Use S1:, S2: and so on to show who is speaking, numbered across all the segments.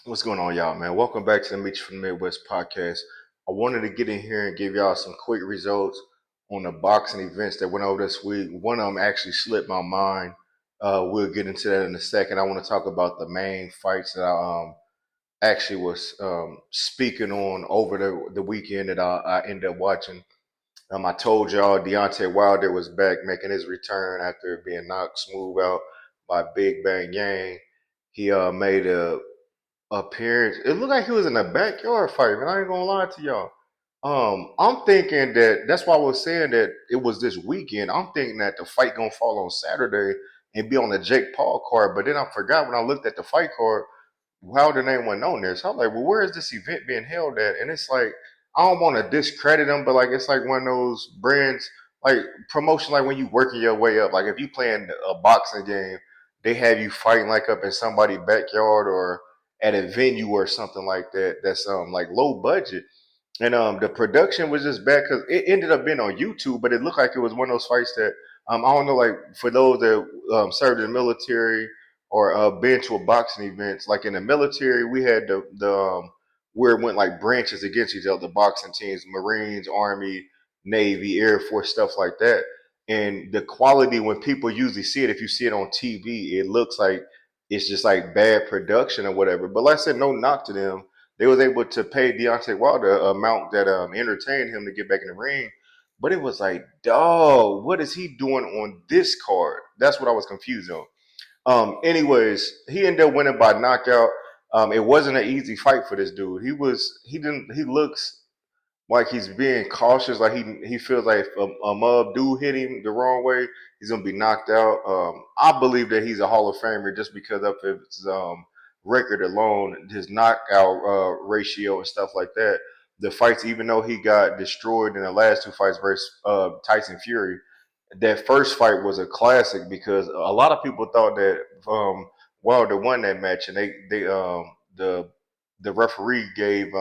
S1: What's going on, y'all, man? Welcome back to the Mechee from the Midwest podcast. I wanted to get in here and give y'all some quick results on the boxing events that went over this week. One of them actually slipped my mind. We'll get into that in a second. I want to talk about the main fights that I actually was speaking on over the weekend that I ended up watching. I told y'all Deontay Wilder was back making his return after being knocked smooth out by Big Bang Yang. He made a appearance. It looked like he was in a backyard fight, man. I ain't gonna lie to y'all. I'm thinking that's why I was saying that it was this weekend. I'm thinking that the fight gonna fall on Saturday and be on the Jake Paul card. But then I forgot when I looked at the fight card, Wilder name wasn't on there. So I'm like, well, where is this event being held at? And it's like I don't want to discredit them, but like it's like one of those brands like promotion, like when you working your way up. Like if you playing a boxing game, they have you fighting like up in somebody's backyard or at a venue or something like that. That's like low budget. And the production was just bad because it ended up being on YouTube, but it looked like it was one of those fights that I don't know, like for those that served in the military or been to a boxing events. Like in the military, we had the where it went like branches against each other, boxing teams, Marines, Army, Navy, Air Force, stuff like that. And the quality when people usually see it, if you see it on TV, it looks like it's just like bad production or whatever. But like I said, no knock to them, they was able to pay Deontay Wilder a amount that entertained him to get back in the ring. But it was like, dog, what is he doing on this card? That's what I was confused on. Anyways, he ended up winning by knockout. It wasn't an easy fight for this dude. He looks like he's being cautious. Like he feels like if a mub do hit him the wrong way, he's gonna be knocked out. I believe that he's a Hall of Famer just because of his record alone, his knockout ratio and stuff like that. The fights, even though he got destroyed in the last two fights versus Tyson Fury, that first fight was a classic because a lot of people thought that Wilder won that match, and the referee gave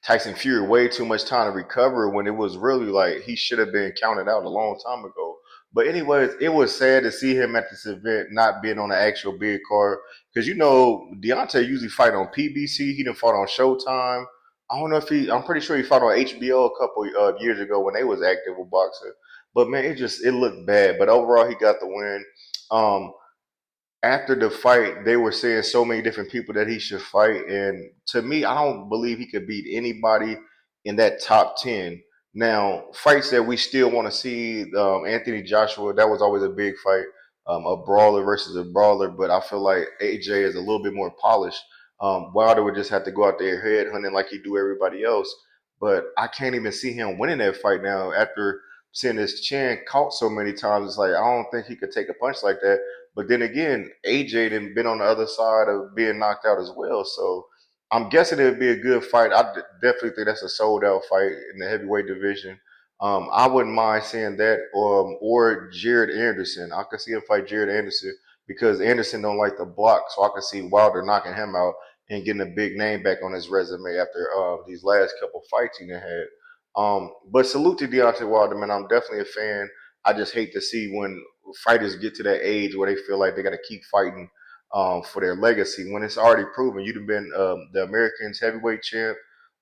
S1: Tyson Fury way too much time to recover when it was really like he should have been counted out a long time ago. But anyways, it was sad to see him at this event not being on the actual big card because Deontay usually fight on PBC. He didn't fight on Showtime. I don't know if he. I'm pretty sure he fought on HBO a couple years ago when they was active with boxing. But man, it looked bad. But overall, he got the win. Um, After the fight, they were saying so many different people that he should fight, and to me, I don't believe he could beat anybody in that top 10. Now, fights that we still want to see, Anthony Joshua, that was always a big fight, a brawler versus a brawler, but I feel like AJ is a little bit more polished. Wilder would just have to go out there head hunting like he do everybody else, but I can't even see him winning that fight now after seeing his chin caught so many times. It's like I don't think he could take a punch like that. But then again, AJ done been on the other side of being knocked out as well. So I'm guessing it would be a good fight. Definitely think that's a sold out fight in the heavyweight division. I wouldn't mind seeing that or Jared Anderson. I could see him fight Jared Anderson because Anderson don't like the block, so I could see Wilder knocking him out and getting a big name back on his resume after these last couple fights he done had. But salute to Deontay Wilder, man. I'm definitely a fan. I just hate to see when fighters get to that age where they feel like they got to keep fighting for their legacy when it's already proven. You've been the Americans heavyweight champ.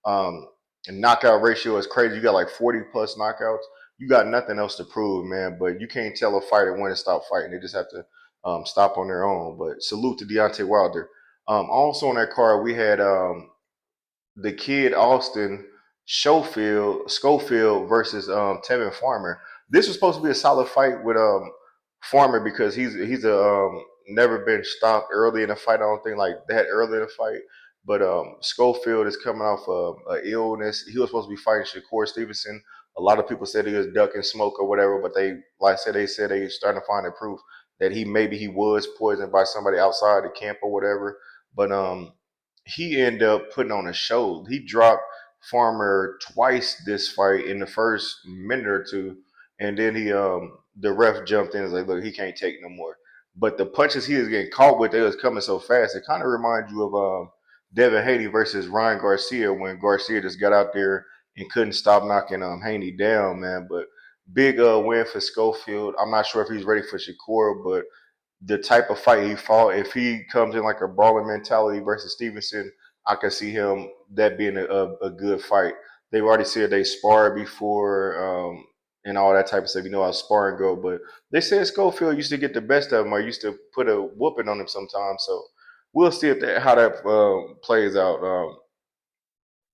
S1: Um, and knockout ratio is crazy. You got like 40 plus knockouts. You got nothing else to prove, man. But you can't tell a fighter when to stop fighting. They just have to stop on their own. But salute to Deontay Wilder. Also on that card, we had the kid Austin Schofield versus Tevin Farmer. This was supposed to be a solid fight with Farmer because he's a never been stopped early in the fight. I don't think like that early in the fight. But Schofield is coming off a illness. He was supposed to be fighting Shakur Stevenson. A lot of people said he was ducking smoke or whatever, but they said they starting to find the proof that he was poisoned by somebody outside the camp or whatever. But he ended up putting on a show. He dropped Farmer twice this fight in the first minute or two, and then the ref jumped in and was like, "Look, he can't take no more." But the punches he was getting caught with, they was coming so fast. It kind of reminds you of Devin Haney versus Ryan Garcia when Garcia just got out there and couldn't stop knocking Haney down, man. But big win for Schofield. I'm not sure if he's ready for Shakur, but the type of fight he fought, if he comes in like a brawling mentality versus Stevenson, I can see him that being a good fight. They've already said they sparred before and all that type of stuff. You know how sparring go, but they said Schofield used to get the best of him or used to put a whooping on him sometimes. So we'll see if how that plays out.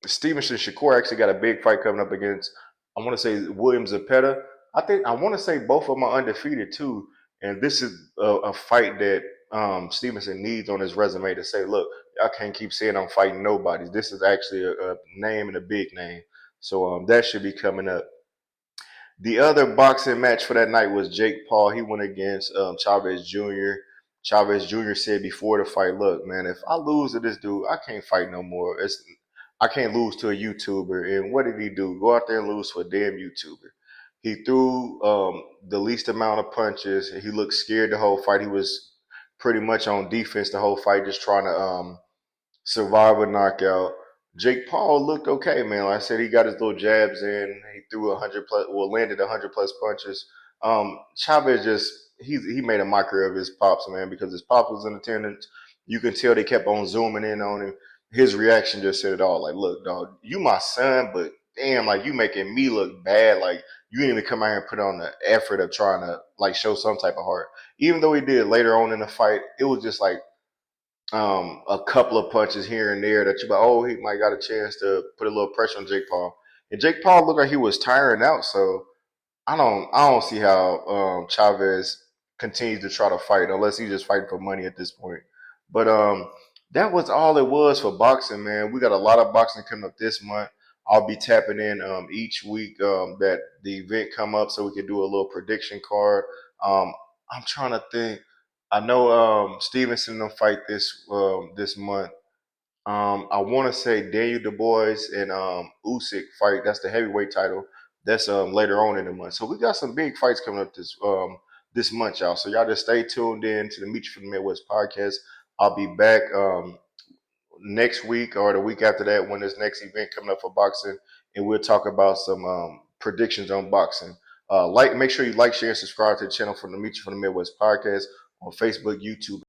S1: Stevenson Shakur actually got a big fight coming up against, I want to say Williams Zepeda. I want to say both of them are undefeated too. And this is a fight that Stevenson needs on his resume to say, look, I can't keep saying I'm fighting nobody. This is actually a name and a big name. So that should be coming up. The other boxing match for that night was Jake Paul. He went against Chavez Jr. Chavez Jr. said before the fight, "Look, man, if I lose to this dude, I can't fight no more. I can't lose to a YouTuber." And what did he do? Go out there and lose to a damn YouTuber. He threw the least amount of punches. He looked scared the whole fight. He was pretty much on defense the whole fight, just trying to survive a knockout. Jake Paul looked okay, man. Like I said, he got his little jabs in. He threw 100 plus, well, landed 100 plus punches. Chavez just he made a mockery of his pops, man, because his pop was in attendance. You can tell they kept on zooming in on him. His reaction just said it all. Like, look, dog, you my son, but damn, like you making me look bad. Like you didn't even come out here and put on the effort of trying to like show some type of heart. Even though he did later on in the fight, it was just like a couple of punches here and there that you like, oh, he might got a chance to put a little pressure on Jake Paul. And Jake Paul looked like he was tiring out, so I don't see how Chavez continues to try to fight unless he's just fighting for money at this point. But that was all it was for boxing, man. We got a lot of boxing coming up this month. I'll be tapping in each week that the event come up so we can do a little prediction card. Um, I'm trying to think. I know Stevenson will fight this month. I want to say Daniel Du Bois and Usyk fight. That's the heavyweight title. That's later on in the month. So we got some big fights coming up this month, y'all. So y'all just stay tuned in to the Meet You from the Midwest podcast. I'll be back next week or the week after that when this next event coming up for boxing, and we'll talk about some predictions on boxing. Make sure you like, share, and subscribe to the channel from the Meet You from the Midwest podcast on Facebook, YouTube.